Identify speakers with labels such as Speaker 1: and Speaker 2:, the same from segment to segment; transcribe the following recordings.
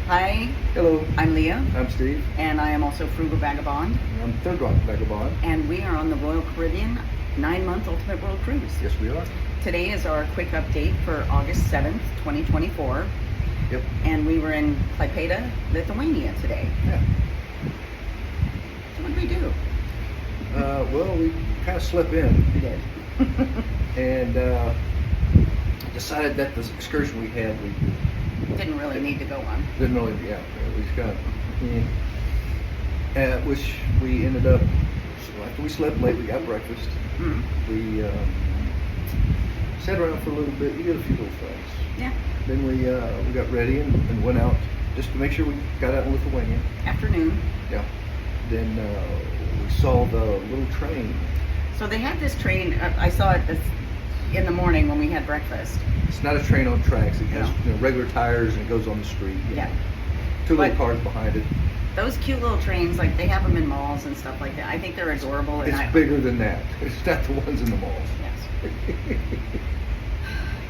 Speaker 1: Hi,
Speaker 2: Hello,
Speaker 1: I'm Leah,
Speaker 2: I'm Steve.
Speaker 1: and I am also Frugal Vagabond,
Speaker 2: And I'm Third Rock Vagabond.
Speaker 1: and we are on the Royal Caribbean 9-month Ultimate World Cruise.
Speaker 2: Yes, we are.
Speaker 1: Today is our quick update for August 7th, 2024,
Speaker 2: Yep.
Speaker 1: and we were in Klaipeda, Lithuania today.
Speaker 2: Yeah.
Speaker 1: So what did we do?
Speaker 2: Well, we kind of slept in
Speaker 1: We did.
Speaker 2: and decided that the excursion we had, we
Speaker 1: Didn't really need to go on.
Speaker 2: didn't really, we just got, which we ended up, so after we slept late, we got breakfast.
Speaker 1: Mm.
Speaker 2: We sat around for a little bit. You did a few little things.
Speaker 1: Yeah,
Speaker 2: Then we got ready and went out just to make sure we got out in Lithuania.
Speaker 1: afternoon.
Speaker 2: Yeah. Then we saw the little train.
Speaker 1: So they had this train, I saw it in the morning when we had breakfast.
Speaker 2: It's not a train on tracks. It has
Speaker 1: No.
Speaker 2: regular tires and it goes on the street.
Speaker 1: Yeah.
Speaker 2: Two little
Speaker 1: But-
Speaker 2: cars behind it.
Speaker 1: Those cute little trains, like they have them in malls and stuff like that. I think they're adorable. And
Speaker 2: It's bigger than that. It's not the ones in the malls.
Speaker 1: Yes.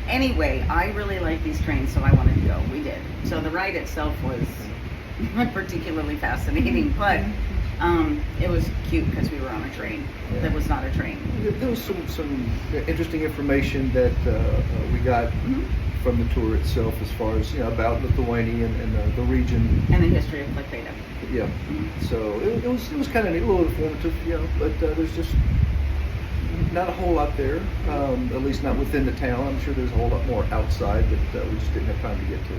Speaker 1: Anyway, I really like these trains, so I wanted to go. We did. So the ride itself was not particularly fascinating, but it was cute because we were on a train.
Speaker 2: Yeah.
Speaker 1: That was not a train.
Speaker 2: There was some interesting information that we got from the tour itself, as far as about Lithuania and the region.
Speaker 1: And the history of Klaipeda.
Speaker 2: Yeah. So it was kind of neat, a little informative, but there's just not a whole lot there, at least not within the town. I'm sure there's a whole lot more outside that we just didn't have time to get to.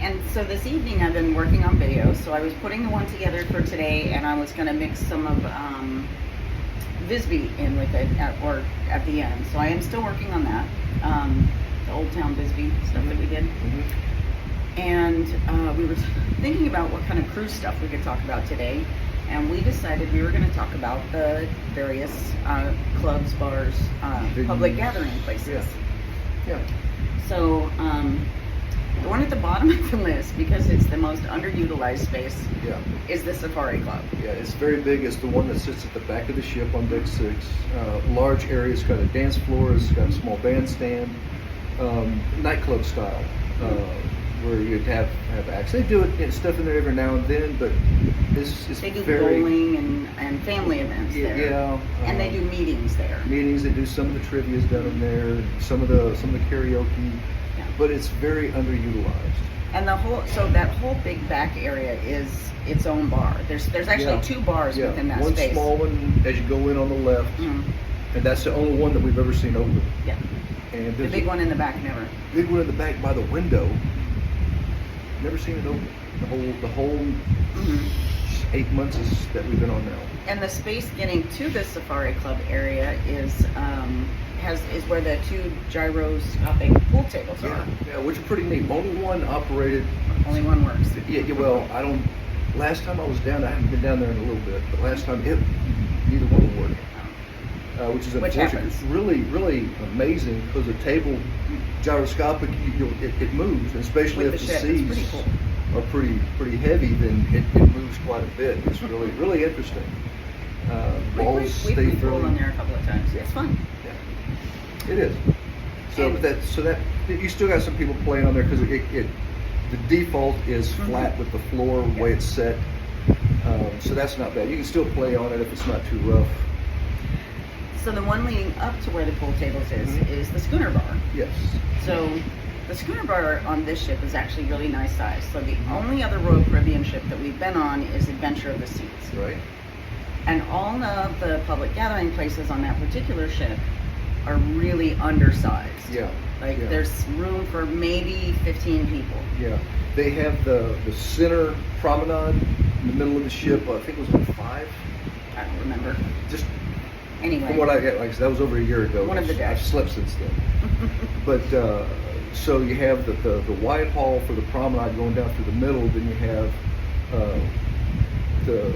Speaker 1: And so this evening I've been working on videos, so I was putting the one together for today, and I was going to mix some of Visby in with it at the end. So I am still working on that, the Old Town Visby stuff that we did. And we were thinking about what kind of cruise stuff we could talk about today, and we decided we were going to talk about the various clubs, bars, public gathering places.
Speaker 2: Yeah.
Speaker 1: So the one at the bottom of the list, because it's the most underutilized space,
Speaker 2: Yeah.
Speaker 1: is the Safari Club.
Speaker 2: Yeah, it's very big. It's the one that sits at the back of the ship on deck 6. Large area. It's got a dance floor. It's got a small bandstand, nightclub style, where you'd have acts. They do stuff in there every now and then, but it's
Speaker 1: They do
Speaker 2: very
Speaker 1: bowling and family events there.
Speaker 2: yeah.
Speaker 1: And they do meetings there.
Speaker 2: Meetings. They do some of the trivia's done in there. Some of the karaoke.
Speaker 1: Yeah.
Speaker 2: But it's very underutilized.
Speaker 1: And that whole big back area is its own bar. There's actually
Speaker 2: Yeah.
Speaker 1: 2 bars within that
Speaker 2: one
Speaker 1: space.
Speaker 2: small one as you go in on the left,
Speaker 1: Mm.
Speaker 2: and that's the only one that we've ever seen open.
Speaker 1: Yeah.
Speaker 2: And
Speaker 1: The
Speaker 2: there's
Speaker 1: big
Speaker 2: a
Speaker 1: one in the back never.
Speaker 2: big one in the back by the window. Never seen it open. The whole 8 months that we've been on now.
Speaker 1: And the space getting to the Safari Club area is where the 2 gyroscopic pool tables are.
Speaker 2: Yeah, which is pretty neat. Only one operated.
Speaker 1: Only one works.
Speaker 2: Yeah. Well, I don't. Last time I was down, I haven't been down there in a little bit, but last time neither one worked. Which is unfortunate.
Speaker 1: happens.
Speaker 2: It's really amazing because the table gyroscopic, it moves, especially
Speaker 1: With
Speaker 2: if
Speaker 1: the
Speaker 2: the
Speaker 1: ship, it's
Speaker 2: seas
Speaker 1: pretty cool.
Speaker 2: are pretty heavy. Then it moves quite a bit. It's really interesting. Balls
Speaker 1: We've
Speaker 2: stay
Speaker 1: been
Speaker 2: fairly.
Speaker 1: on there a couple of times. It's fun.
Speaker 2: Yeah, it is. So
Speaker 1: And-
Speaker 2: that you still got some people playing on there because the default is flat with the floor the way it's set. So that's not bad. You can still play on it if it's not too rough.
Speaker 1: So the one leading up to where the pool tables is the schooner bar.
Speaker 2: Yes.
Speaker 1: So the schooner bar on this ship is actually really nice size. So the only other Royal Caribbean ship that we've been on is Adventure of the Seas.
Speaker 2: Right.
Speaker 1: And all of the public gathering places on that particular ship are really undersized.
Speaker 2: Yeah.
Speaker 1: Like
Speaker 2: yeah.
Speaker 1: there's room for maybe 15 people.
Speaker 2: Yeah, they have the center promenade in the middle of the ship. I think it was like 5.
Speaker 1: I don't remember.
Speaker 2: Just
Speaker 1: Anyway.
Speaker 2: from what I get, like I said, that was over a year ago.
Speaker 1: One of the
Speaker 2: I've
Speaker 1: decks.
Speaker 2: slept since then. But so you have the wide hall for the promenade going down through the middle. Then you have the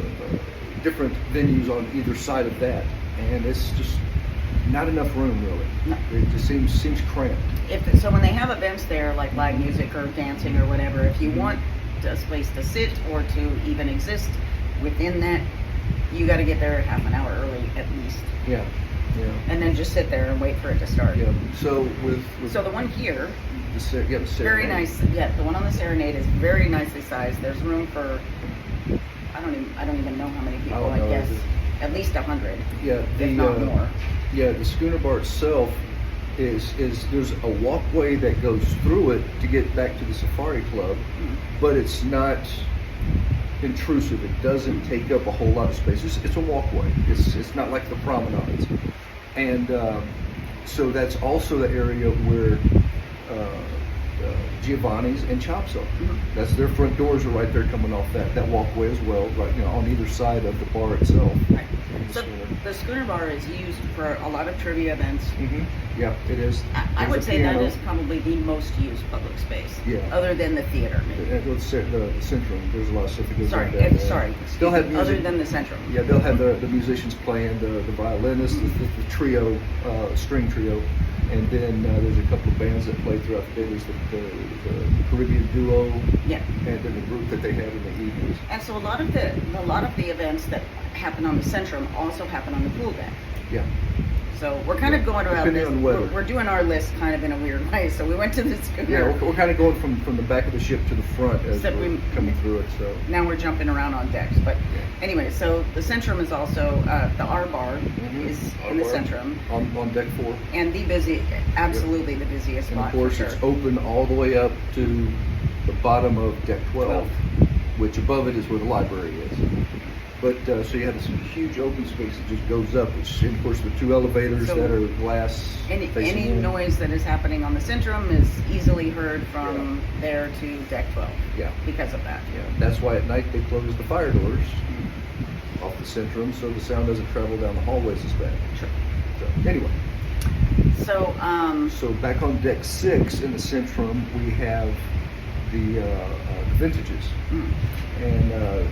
Speaker 2: different venues on either side of that, and it's just not enough room really.
Speaker 1: No.
Speaker 2: It just seems cramped.
Speaker 1: So when they have events there, like live music or dancing or whatever, if you want a place to sit or to even exist within that, you got to get there half an hour early at least.
Speaker 2: Yeah.
Speaker 1: And then just sit there and wait for it to start.
Speaker 2: Yeah. So with
Speaker 1: So the one here,
Speaker 2: The Serenade.
Speaker 1: Very nice. Yeah, the one on the Serenade is very nicely sized. There's room for I don't even know how many people. I
Speaker 2: know,
Speaker 1: guess at least 100.
Speaker 2: Yeah,
Speaker 1: if not more.
Speaker 2: Yeah, the schooner bar itself is there's a walkway that goes through it to get back to the safari club, but it's not intrusive. It doesn't take up a whole lot of space. It's a walkway. It's not like the promenades, and so that's also the area where Giovanni's and Chops are. That's their front doors are right there coming off that walkway as well, right, on either side of the bar itself.
Speaker 1: Right. So the schooner bar is used for a lot of trivia events.
Speaker 2: Yeah, it is.
Speaker 1: I would say that is probably the most used public space.
Speaker 2: Yeah.
Speaker 1: Other than the theater, maybe.
Speaker 2: The Centrum. There's a lot of stuff that goes on
Speaker 1: Sorry,
Speaker 2: there.
Speaker 1: sorry.
Speaker 2: They'll have music.
Speaker 1: Other than the Centrum.
Speaker 2: Yeah, they'll have the musicians playing, the violinist, the trio, string trio, and then there's a couple of bands that play throughout the day. There's the Caribbean duo,
Speaker 1: Yeah.
Speaker 2: and then the group that they have in the evenings.
Speaker 1: And so a lot of the events that happen on the Centrum also happen on the pool deck.
Speaker 2: Yeah.
Speaker 1: So we're kind of going around
Speaker 2: Depending
Speaker 1: this.
Speaker 2: on the weather.
Speaker 1: We're doing our list kind of in a weird way. So we went to the schooner.
Speaker 2: Yeah, we're kind of going from the back of the ship to the front as
Speaker 1: Except
Speaker 2: we're coming through it. So
Speaker 1: now we're jumping around on decks. But anyway, so the Centrum is also the R bar is
Speaker 2: R
Speaker 1: in the
Speaker 2: bar
Speaker 1: Centrum.
Speaker 2: on deck 4.
Speaker 1: And absolutely the busiest
Speaker 2: And
Speaker 1: spot.
Speaker 2: of course,
Speaker 1: for sure.
Speaker 2: it's open all the way up to the bottom of deck 12, which above it is where the library is. But so you have this huge open space that just goes up, which of course the 2 elevators
Speaker 1: So
Speaker 2: that are glass.
Speaker 1: Any
Speaker 2: facing in.
Speaker 1: noise that is happening on the Centrum is easily heard from there to deck 12.
Speaker 2: Yeah.
Speaker 1: Because of that.
Speaker 2: Yeah, that's why at night they close the fire doors off the Centrum, so the sound doesn't travel down the hallways as bad.
Speaker 1: Sure.
Speaker 2: So anyway.
Speaker 1: So
Speaker 2: So back on deck 6 in the Centrum, we have the vintages, and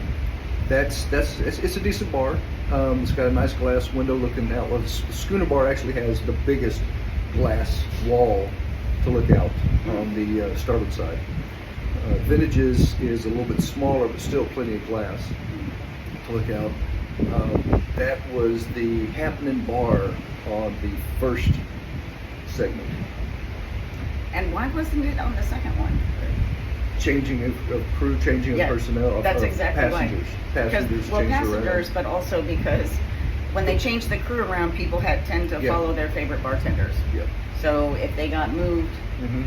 Speaker 2: it's a decent bar. It's got a nice glass window looking out. Well, the schooner bar actually has the biggest glass wall to look out on the starboard side. Vintages is a little bit smaller, but still plenty of glass to look out. That was the happening bar on the first segment.
Speaker 1: And why wasn't it on the second one?
Speaker 2: Changing of crew, changing of personnel,
Speaker 1: that's
Speaker 2: of
Speaker 1: exactly
Speaker 2: passengers.
Speaker 1: Why.
Speaker 2: Passengers
Speaker 1: Well,
Speaker 2: changed
Speaker 1: passengers,
Speaker 2: around.
Speaker 1: but also because when they change the crew around, people tend to follow their favorite bartenders.
Speaker 2: Yep.
Speaker 1: So if they got moved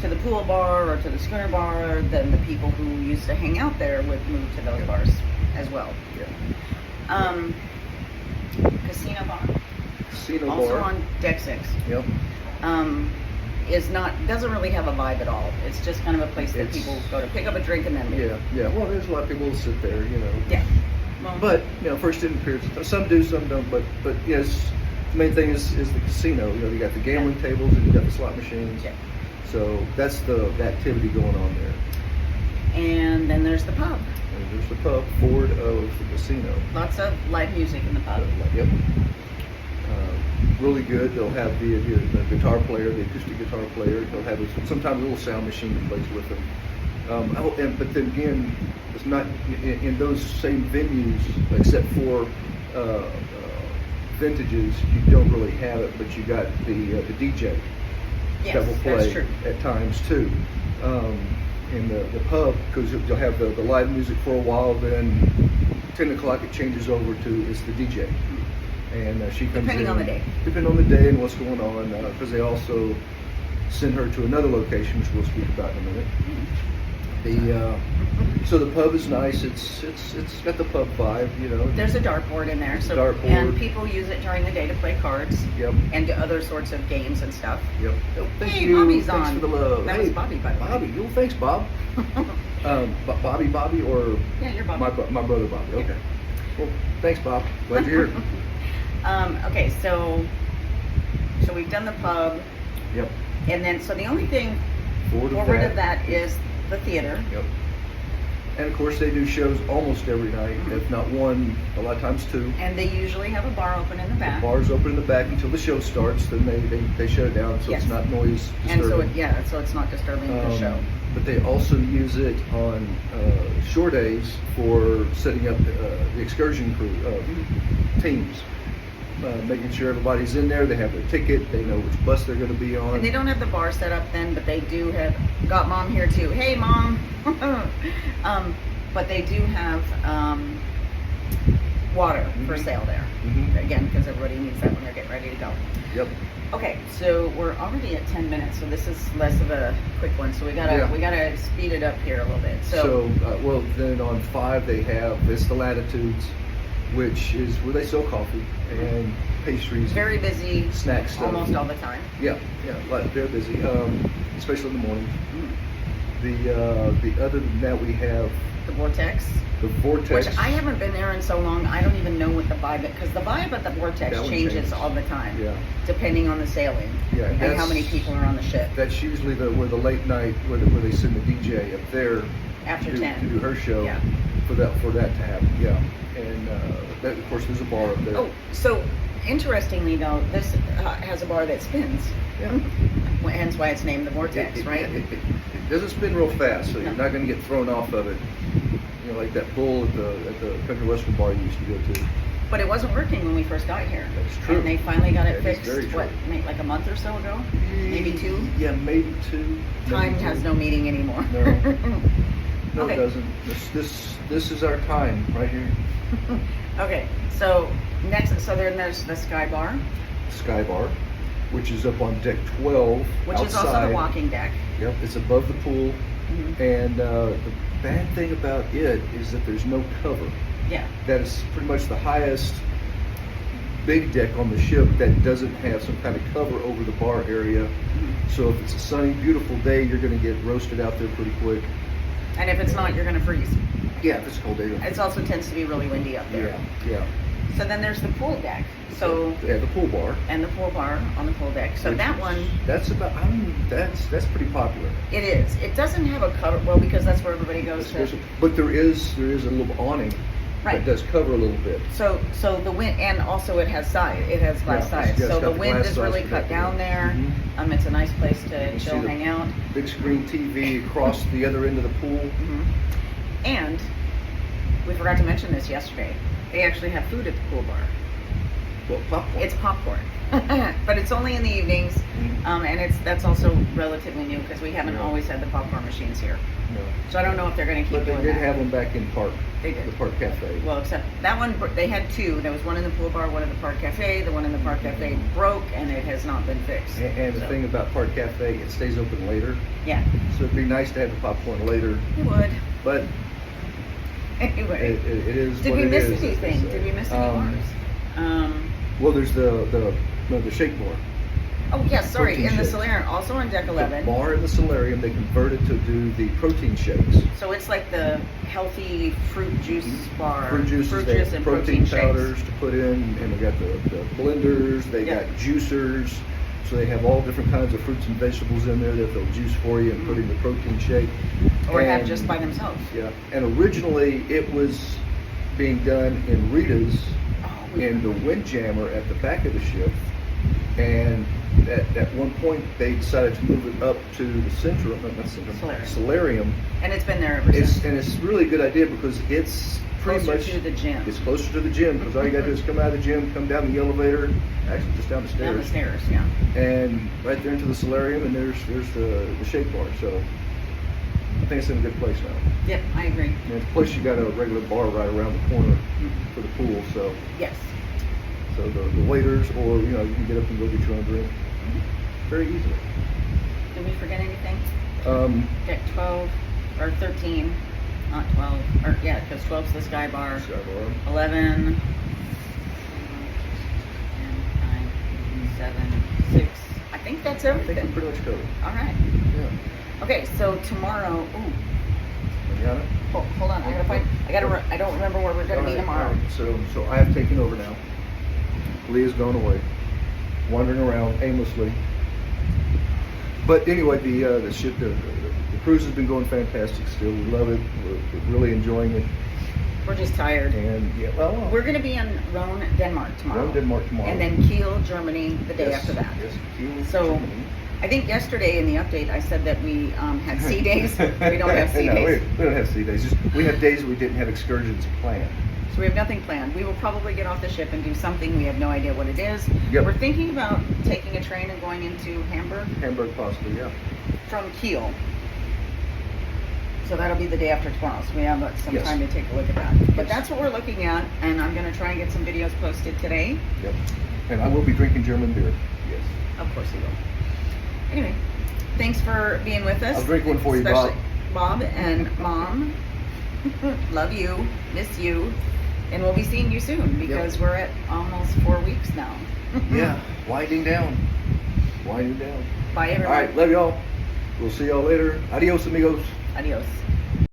Speaker 1: to the pool bar or to the schooner bar, then the people who used to hang out there would move to those bars as well.
Speaker 2: Yeah.
Speaker 1: Casino bar.
Speaker 2: Casino
Speaker 1: Also
Speaker 2: bar.
Speaker 1: on deck 6.
Speaker 2: Yep.
Speaker 1: Doesn't really have a vibe at all. It's just kind of a place that
Speaker 2: It's-
Speaker 1: people go to pick up a drink and then leave.
Speaker 2: Yeah. Well, there's a lot of people who sit there,
Speaker 1: Yeah. Well,
Speaker 2: But first in appearance, some do, some don't. But yes, the main thing is the casino. You got the gambling tables and you got the slot machines.
Speaker 1: Yeah.
Speaker 2: So that's the activity going on there.
Speaker 1: And then there's the pub.
Speaker 2: And there's the pub forward of the casino.
Speaker 1: Lots of live music in the pub.
Speaker 2: Yep. Really good. They'll have the guitar player, the acoustic guitar player. They'll have sometimes a little sound machine that plays with them. But then again, it's not in those same venues, except for vintages. You don't really have it, but you got the DJ
Speaker 1: Yes,
Speaker 2: that will
Speaker 1: that's
Speaker 2: play
Speaker 1: true.
Speaker 2: at times too. In the pub, because you'll have the live music for a while, then 10 o'clock it changes over to it's the DJ. And she comes
Speaker 1: Depending
Speaker 2: in.
Speaker 1: on the day.
Speaker 2: Depending on the day and what's going on, because they also send her to another location, which we'll speak about in a minute. So the pub is nice. It's got the pub vibe,
Speaker 1: There's a dartboard in there,
Speaker 2: There's a dartboard.
Speaker 1: and people use it during the day to play cards.
Speaker 2: Yep.
Speaker 1: And do other sorts of games and stuff.
Speaker 2: Yep. Oh, thank
Speaker 1: Hey,
Speaker 2: you.
Speaker 1: Bobby's
Speaker 2: Thanks
Speaker 1: on.
Speaker 2: for the love.
Speaker 1: That
Speaker 2: hey,
Speaker 1: was Bobby, by the way.
Speaker 2: Bobby. Oh, thanks, Bob. Bobby, or
Speaker 1: Yeah, you're Bobby.
Speaker 2: my brother Bobby. Okay. Well, thanks, Bob. Glad you're here.
Speaker 1: Okay, so we've done the pub,
Speaker 2: Yep.
Speaker 1: and then so the only thing
Speaker 2: Forward
Speaker 1: forward of that is the theater.
Speaker 2: Yep. And of course, they do shows almost every night, if not one, a lot of times two.
Speaker 1: And they usually have a bar open in the back.
Speaker 2: The bar's open in the back until the show starts. Then they shut it down, so
Speaker 1: Yes.
Speaker 2: it's not noise
Speaker 1: And
Speaker 2: disturbing.
Speaker 1: so it's not disturbing the show.
Speaker 2: But they also use it on shore days for setting up the excursion crew teams. making sure everybody's in there. They have their ticket. They know which bus they're going to be on.
Speaker 1: And they don't have the bar set up then, but they do have, got Mom here too. Hey, Mom. But they do have water for sale there. Again, because everybody needs that when they're getting ready to go.
Speaker 2: Yep.
Speaker 1: Okay, so we're already at 10 minutes, so this is less of a quick one. So we gotta speed it up here a little bit.
Speaker 2: Well, then on 5 they have it's the Latitudes, which is where they sell coffee and pastries.
Speaker 1: Very busy.
Speaker 2: Snack stuff.
Speaker 1: Almost all the time.
Speaker 2: Yeah, they're busy, especially in the morning. The other than that we have
Speaker 1: The Vortex.
Speaker 2: the Vortex,
Speaker 1: Which I haven't been there in so long, I don't even know what the vibe is, because the vibe at the Vortex
Speaker 2: That one
Speaker 1: changes
Speaker 2: changes.
Speaker 1: all the time,
Speaker 2: Yeah.
Speaker 1: depending on the sailing
Speaker 2: Yeah,
Speaker 1: and how
Speaker 2: that's-
Speaker 1: many people are on the ship.
Speaker 2: That's usually where the late night where they send the DJ up there
Speaker 1: After
Speaker 2: to
Speaker 1: 10.
Speaker 2: do her show.
Speaker 1: Yeah.
Speaker 2: For that to happen. Yeah, and that, of course there's a bar up there.
Speaker 1: Oh, so interestingly though, this has a bar that spins.
Speaker 2: Yeah.
Speaker 1: Hence why it's named the Vortex, right?
Speaker 2: It doesn't spin real fast, so
Speaker 1: No.
Speaker 2: you're not going to get thrown off of it. You know, like that bull at the country western bar you used to go to.
Speaker 1: But it wasn't working when we first got here.
Speaker 2: That's true.
Speaker 1: And they finally got it
Speaker 2: That is
Speaker 1: fixed,
Speaker 2: very true.
Speaker 1: what, like a month or so ago? Maybe 2?
Speaker 2: Yeah, maybe 2.
Speaker 1: Time
Speaker 2: maybe
Speaker 1: has
Speaker 2: 2.
Speaker 1: no meaning anymore.
Speaker 2: No. No,
Speaker 1: Okay.
Speaker 2: it doesn't. This is our time right here.
Speaker 1: Okay, so then there's the Sky Bar,
Speaker 2: Sky Bar, which is up on deck 12
Speaker 1: which
Speaker 2: outside.
Speaker 1: is also the walking deck.
Speaker 2: Yep, it's above the pool.
Speaker 1: Mhm.
Speaker 2: And the bad thing about it is that there's no cover.
Speaker 1: Yeah.
Speaker 2: That is pretty much the highest big deck on the ship that doesn't have some kind of cover over the bar area. So if it's a sunny, beautiful day, you're going to get roasted out there pretty quick.
Speaker 1: And if it's not, you're gonna freeze.
Speaker 2: Yeah, if it's a cold day.
Speaker 1: It also tends to be really windy up there.
Speaker 2: Yeah.
Speaker 1: So then there's the pool deck. So
Speaker 2: Yeah, the pool bar.
Speaker 1: and the pool bar on the pool deck. So
Speaker 2: Which
Speaker 1: that
Speaker 2: is-
Speaker 1: one,
Speaker 2: that's pretty popular.
Speaker 1: it is. It doesn't have a cover, well, because that's where everybody goes to.
Speaker 2: But there is a little awning
Speaker 1: Right.
Speaker 2: that does cover a little bit.
Speaker 1: So the wind, and also it has side. It has glass
Speaker 2: Yeah,
Speaker 1: sides.
Speaker 2: it's
Speaker 1: So
Speaker 2: got
Speaker 1: the
Speaker 2: the
Speaker 1: wind
Speaker 2: glass
Speaker 1: is
Speaker 2: sides
Speaker 1: really cut
Speaker 2: protecting
Speaker 1: down
Speaker 2: it.
Speaker 1: there.
Speaker 2: Mhm.
Speaker 1: It's a nice place to
Speaker 2: You see
Speaker 1: chill,
Speaker 2: the
Speaker 1: hang out.
Speaker 2: Big screen TV across the other end of the pool.
Speaker 1: Mhm. And we forgot to mention this yesterday. They actually have food at the pool bar.
Speaker 2: Well, popcorn.
Speaker 1: It's popcorn, but it's only in the evenings,
Speaker 2: Mhm.
Speaker 1: and that's also relatively new because we haven't
Speaker 2: Yeah.
Speaker 1: always had the popcorn machines here.
Speaker 2: No.
Speaker 1: So I don't know if they're going to keep
Speaker 2: But they
Speaker 1: doing
Speaker 2: did
Speaker 1: that.
Speaker 2: have them back in Park.
Speaker 1: They did.
Speaker 2: The Park Cafe.
Speaker 1: Well, except that one, they had 2. There was one in the pool bar, one in the park cafe. The one in the park cafe broke, and it has not been fixed.
Speaker 2: And the
Speaker 1: So,
Speaker 2: thing about Park Cafe, it stays open later.
Speaker 1: yeah,
Speaker 2: So it'd be nice to have the popcorn later.
Speaker 1: it would.
Speaker 2: But
Speaker 1: Anyway,
Speaker 2: it is
Speaker 1: did
Speaker 2: what
Speaker 1: we
Speaker 2: it
Speaker 1: miss
Speaker 2: is, as they
Speaker 1: anything?
Speaker 2: say.
Speaker 1: Did we miss any bars?
Speaker 2: Well, there's the shake bar.
Speaker 1: Oh yes, sorry.
Speaker 2: Protein
Speaker 1: In the
Speaker 2: shakes.
Speaker 1: Solarium, also on deck 11.
Speaker 2: The bar in the solarium, they converted to do the protein shakes.
Speaker 1: So it's like the healthy fruit juice bar.
Speaker 2: Fruit juices,
Speaker 1: fruit
Speaker 2: they
Speaker 1: juice
Speaker 2: have
Speaker 1: and
Speaker 2: protein
Speaker 1: shakes.
Speaker 2: powders to put in, and they got the blenders, they
Speaker 1: Yeah.
Speaker 2: got juicers. So they have all different kinds of fruits and vegetables in there that they'll juice for you and put in the protein shake.
Speaker 1: Or have
Speaker 2: And-
Speaker 1: just by themselves.
Speaker 2: Yeah, and originally it was being done in Rita's
Speaker 1: Oh,
Speaker 2: in the windjammer at the back of the ship, and at one point they decided to move it up to the central, not central, solarium.
Speaker 1: and it's been there ever since.
Speaker 2: It's really a good idea because it's pretty
Speaker 1: Closer
Speaker 2: much
Speaker 1: to the gym.
Speaker 2: It's closer to the gym because all you got to do is come out of the gym, come down the elevator, actually just down the stairs,
Speaker 1: Down the stairs, yeah.
Speaker 2: and right there into the solarium, and there's the shake bar. So I think it's in a good place now.
Speaker 1: Yep, I agree.
Speaker 2: And plus, you got a regular bar right around the corner for the pool. So
Speaker 1: Yes.
Speaker 2: the waiters, or you can get up and go get your own drink very easily.
Speaker 1: Did we forget anything? Deck 12 or 13, not 12, or yeah, because 12's the Sky Bar.
Speaker 2: Sky bar.
Speaker 1: 11, 10, 9, 7, 6. I think that's
Speaker 2: I think we're
Speaker 1: everything.
Speaker 2: pretty much covered.
Speaker 1: All right.
Speaker 2: Yeah.
Speaker 1: Okay, so tomorrow. Ooh,
Speaker 2: Manana?
Speaker 1: hold on. I don't remember where we're going to be tomorrow.
Speaker 2: All right. So I have taken over now. Leah's gone away, wandering around aimlessly. But anyway, the ship, the cruise has been going fantastic. Still, we love it. We're really enjoying it.
Speaker 1: We're just tired.
Speaker 2: And yeah, well,
Speaker 1: We're going to be in Rhone, Denmark tomorrow.
Speaker 2: Rome, Denmark tomorrow.
Speaker 1: And then Kiel, Germany the day
Speaker 2: Yes,
Speaker 1: after that.
Speaker 2: Yes, Kiel,
Speaker 1: So,
Speaker 2: Germany.
Speaker 1: I think yesterday in the update I said that we had sea days. We don't have sea
Speaker 2: No,
Speaker 1: days.
Speaker 2: we don't have sea days. We have days we didn't have excursions planned.
Speaker 1: So we have nothing planned. We will probably get off the ship and do something. We have no idea what it is.
Speaker 2: Yep.
Speaker 1: We're thinking about taking a train and going into Hamburg
Speaker 2: Hamburg possibly, yeah.
Speaker 1: from Kiel. So that'll be the day after tomorrow. So we have some
Speaker 2: Yes.
Speaker 1: time to take a look at that. But
Speaker 2: Yes.
Speaker 1: that's what we're looking at, and I'm going to try and get some videos posted today.
Speaker 2: Yep. And I will be drinking German beer. Yes.
Speaker 1: Of course you will. Anyway, thanks for being with us.
Speaker 2: I'll drink one for you, Bob.
Speaker 1: Especially Bob and Mom. Love you, miss you, and we'll be seeing you soon because we're at almost 4 weeks now.
Speaker 2: Yeah, winding down. Winding down.
Speaker 1: Bye,
Speaker 2: All
Speaker 1: everyone.
Speaker 2: right, love y'all. We'll see y'all later. Adios, amigos.
Speaker 1: Adios.